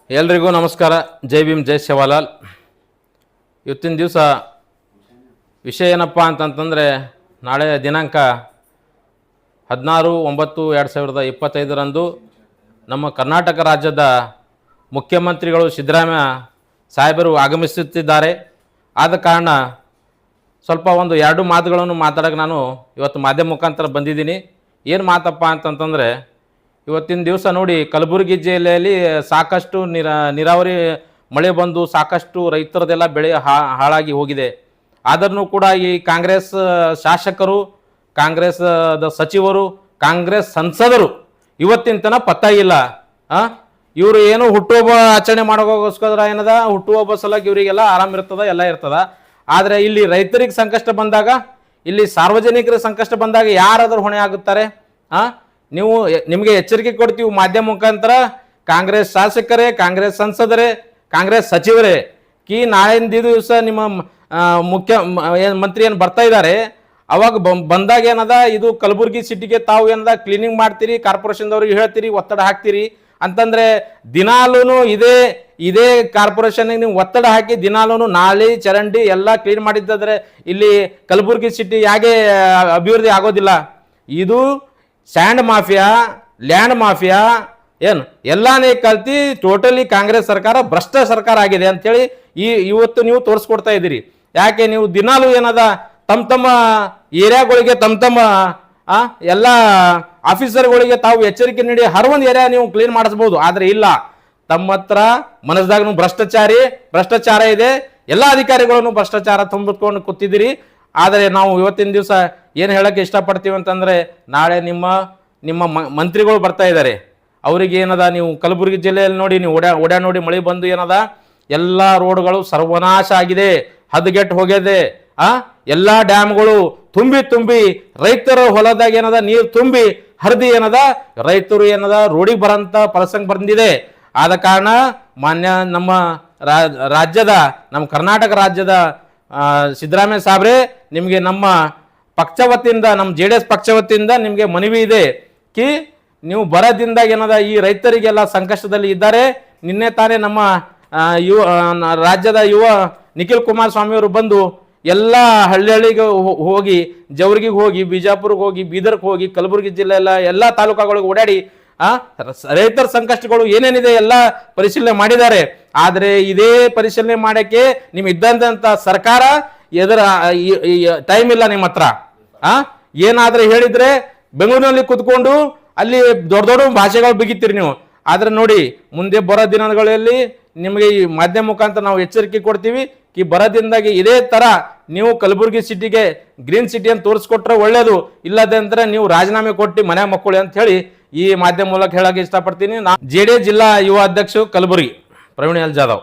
ಎಲ್ರಿಗೂ ನಮಸ್ಕಾರ. ಜೈ ಭೀಮ್, ಜೈ ಸೇವಾಲಾಲ್. ಇವತ್ತಿನ ದಿವಸ ವಿಷಯ ಏನಪ್ಪ ಅಂತಂತಂದರೆ, ನಾಳೆ ದಿನಾಂಕ 16/9/2025 ನಮ್ಮ ಕರ್ನಾಟಕ ರಾಜ್ಯದ ಮುಖ್ಯಮಂತ್ರಿಗಳು ಸಿದ್ದರಾಮಯ್ಯ ಸಾಹೇಬರು ಆಗಮಿಸುತ್ತಿದ್ದಾರೆ. ಆದ ಕಾರಣ ಸ್ವಲ್ಪ ಒಂದು ಎರಡು ಮಾತುಗಳನ್ನು ಮಾತಾಡೋಕೆ ನಾನು ಇವತ್ತು ಮಾಧ್ಯಮ ಮುಖಾಂತರ ಬಂದಿದ್ದೀನಿ. ಏನು ಮಾತಪ್ಪ ಅಂತಂತಂದರೆ, ಇವತ್ತಿನ ದಿವಸ ನೋಡಿ, ಕಲಬುರಗಿ ಜಿಲ್ಲೆಯಲ್ಲಿ ಸಾಕಷ್ಟು ನೀರಾವರಿ ಮಳೆ ಬಂದು ಸಾಕಷ್ಟು ರೈತರದೆಲ್ಲ ಬೆಳೆ ಹಾಳಾಗಿ ಹೋಗಿದೆ. ಆದರೂ ಕೂಡ ಈ ಕಾಂಗ್ರೆಸ್ ಶಾಸಕರು, ಕಾಂಗ್ರೆಸ್ ಸಚಿವರು, ಕಾಂಗ್ರೆಸ್ ಸಂಸದರು ಇವತ್ತಿನ ತನಕ ಪತ್ತ ಇಲ್ಲ. ಇವರು ಏನು ಹುಟ್ಟುಹಬ್ಬ ಆಚರಣೆ ಮಾಡೋಕ್ಕೋಸ್ಕರ ಏನದ, ಹುಟ್ಟುಹಬ್ಬ ಸಲುವಾಗಿ ಇವರಿಗೆಲ್ಲ ಆರಾಮಿರ್ತದ, ಎಲ್ಲ ಇರ್ತದ. ಆದರೆ ಇಲ್ಲಿ ರೈತರಿಗೆ ಸಂಕಷ್ಟ ಬಂದಾಗ, ಇಲ್ಲಿ ಸಾರ್ವಜನಿಕರ ಸಂಕಷ್ಟ ಬಂದಾಗ ಯಾರಾದರೂ ಹೊಣೆ ಆಗುತ್ತಾರೆ? ನಿಮಗೆ ಎಚ್ಚರಿಕೆ ಕೊಡ್ತೀವಿ ಮಾಧ್ಯಮ ಮುಖಾಂತರ, ಕಾಂಗ್ರೆಸ್ ಶಾಸಕರೇ, ಕಾಂಗ್ರೆಸ್ ಸಂಸದರೇ, ಕಾಂಗ್ರೆಸ್ ಸಚಿವರೇ, ನಾಳಿನ ದಿವಸ ನಿಮ್ಮ ಮಂತ್ರಿ ಏನು ಬರ್ತಾ ಇದ್ದಾರೆ, ಅವಾಗ ಬಂದಾಗ ಏನದ, ಇದು ಕಲಬುರಗಿ ಸಿಟಿಗೆ ತಾವು ಏನದ ಕ್ಲೀನಿಂಗ್ ಮಾಡ್ತೀರಿ, ಕಾರ್ಪೊರೇಷನ್ದವ್ರಿಗೆ ಹೇಳ್ತೀರಿ, ಒತ್ತಡ ಹಾಕ್ತೀರಿ ಅಂತಂದ್ರೆ ದಿನಾಲೂ ಇದೇ ಕಾರ್ಪೊರೇಷನ್ಗೆ ನೀವು ಒತ್ತಡ ಹಾಕಿ ದಿನಾಲೂ ನಾಲಿ ಚರಂಡಿ ಎಲ್ಲ ಕ್ಲೀನ್ ಮಾಡಿದ್ದಾದ್ರೆ ಇಲ್ಲಿ ಕಲಬುರಗಿ ಸಿಟಿ ಹೇಗೆ ಅಭಿವೃದ್ಧಿ ಆಗೋದಿಲ್ಲ? ಇದು ಸ್ಯಾಂಡ್ ಮಾಫಿಯಾ, ಲ್ಯಾಂಡ್ ಮಾಫಿಯಾ ಏನು ಎಲ್ಲಾನೇ ಕಲ್ತಿ ಟೋಟಲಿ ಕಾಂಗ್ರೆಸ್ ಸರ್ಕಾರ ಭ್ರಷ್ಟ ಸರ್ಕಾರ ಆಗಿದೆ ಅಂತೇಳಿ ಇವತ್ತು ನೀವು ತೋರಿಸ್ಕೊಡ್ತಾ ಇದ್ದೀರಿ. ಯಾಕೆ ನೀವು ದಿನಾಲೂ ಏನದ ತಮ್ಮ ಏರಿಯಾಗಳಿಗೆ ತಮ್ಮ ಎಲ್ಲ ಆಫೀಸರ್ಗಳಿಗೆ ತಾವು ಎಚ್ಚರಿಕೆ ನೀಡಿ ಹರವೊಂದು ಏರಿಯಾ ನೀವು ಕ್ಲೀನ್ ಮಾಡಿಸ್ಬೋದು. ಆದರೆ ಇಲ್ಲ, ತಮ್ಮ ಹತ್ರ ಮನಸ್ಸಾಗ ಭ್ರಷ್ಟಾಚಾರ ಇದೆ, ಎಲ್ಲ ಅಧಿಕಾರಿಗಳನ್ನು ಭ್ರಷ್ಟಾಚಾರ ತುಂಬಿಕೊಂಡು ಕೂತಿದ್ದೀರಿ. ಆದರೆ ನಾವು ಇವತ್ತಿನ ದಿವಸ ಏನು ಹೇಳಕ್ಕೆ ಇಷ್ಟಪಡ್ತೀವಿ ಅಂತಂದರೆ, ನಾಳೆ ನಿಮ್ಮ ಮಂತ್ರಿಗಳು ಬರ್ತಾ ಇದ್ದಾರೆ. ಅವರಿಗೆ ಏನದ, ನೀವು ಕಲಬುರಗಿ ಜಿಲ್ಲೆಯಲ್ಲಿ ನೋಡಿ, ನೀವು ಓಡಾ ನೋಡಿ ಮಳೆ ಬಂದು ಏನದ, ಎಲ್ಲ ರೋಡ್ಗಳು ಸರ್ವನಾಶ ಆಗಿದೆ, ಹದಗೆಟ್ಟು ಹೋಗಿದೆ. ಎಲ್ಲ ಡ್ಯಾಮ್ಗಳು ತುಂಬಿ ರೈತರ ಹೊಲದಾಗ ಏನದ ನೀರು ತುಂಬಿ ಹರಿದಿ ಏನದ, ರೈತರು ಏನದ ರೋಡಿಗೆ ಬರೋಂಥ ಪ್ರಸಂಗ ಬಂದಿದೆ. ಆದ ಕಾರಣ ಮಾನ್ಯ ನಮ್ಮ ಕರ್ನಾಟಕ ರಾಜ್ಯದ ಸಿದ್ದರಾಮಯ್ಯ ಸಾಹೇಬ್ರೆ, ನಿಮಗೆ ನಮ್ಮ ಪಕ್ಷ ವತಿಯಿಂದ, ನಮ್ಮ JDS ಪಕ್ಷ ವತಿಯಿಂದ ನಿಮಗೆ ಮನವಿ ಇದೆ. ನೀವು ಬರದಿಂದಾಗ ಏನದ, ಈ ರೈತರಿಗೆಲ್ಲ ಸಂಕಷ್ಟದಲ್ಲಿ ಇದ್ದಾರೆ. ನಿನ್ನೆ ತಾನೇ ನಮ್ಮ ರಾಜ್ಯದ ಯುವ ನಿಖಿಲ್ ಕುಮಾರಸ್ವಾಮಿ ಅವರು ಬಂದು ಎಲ್ಲ ಹಳ್ಳಿಗೆ ಹೋಗಿ, ಜವರ್ಗಿಗೆ ಹೋಗಿ, ಬಿಜಾಪುರ್ಗೆ ಹೋಗಿ, ಬೀದರ್ಗೆ ಹೋಗಿ, ಕಲಬುರಗಿ ಜಿಲ್ಲೆ ಎಲ್ಲ ತಾಲೂಕುಗಳಿಗೆ ಓಡಾಡಿ ರೈತರ ಸಂಕಷ್ಟಗಳು ಏನೇನಿದೆ ಎಲ್ಲ ಪರಿಶೀಲನೆ ಮಾಡಿದ್ದಾರೆ. ಆದರೆ ಇದೇ ಪರಿಶೀಲನೆ ಮಾಡಕ್ಕೆ ನಿಮ್ ಇದ್ದಂತ ಸರ್ಕಾರ ಟೈಮ್ ಇಲ್ಲ ನಿಮ್ಮ ಹತ್ರ. ಏನಾದ್ರೆ ಹೇಳಿದ್ರೆ ಬೆಂಗಳೂರಿನಲ್ಲಿ ಕುತ್ಕೊಂಡು ಅಲ್ಲಿ ದೊಡ್ಡ ಭಾಷೆಗಳು ಬಿಗಿತೀರಿ ನೀವು. ಆದ್ರೆ ನೋಡಿ, ಮುಂದೆ ಬರೋ ದಿನಗಳಲ್ಲಿ ನಿಮಗೆ ಈ ಮಾಧ್ಯಮ ಮುಖಾಂತರ ನಾವು ಎಚ್ಚರಿಕೆ ಕೊಡ್ತೀವಿ. ಬರೋದಿಂದಾಗಿ ಇದೇ ತರ ನೀವು ಕಲಬುರಗಿ ಸಿಟಿಗೆ ಗ್ರೀನ್ ಸಿಟಿ ಅಂತ ತೋರಿಸ್ಕೊಟ್ರೆ ಒಳ್ಳೇದು. ಇಲ್ಲದಂದ್ರೆ ನೀವು ರಾಜೀನಾಮೆ ಕೊಟ್ಟು ಮನೆ ಮಕ್ಕಳು ಅಂತ ಹೇಳಿ ಈ ಮಾಧ್ಯಮ ಮೂಲಕ ಹೇಳಕ್ಕೆ ಇಷ್ಟಪಡ್ತೀನಿ. JDS ಜಿಲ್ಲಾ ಯುವ ಅಧ್ಯಕ್ಷ ಕಲಬುರಗಿ, ಪ್ರವೀಣ್ ಎಲ್ ಜಾಧವ್.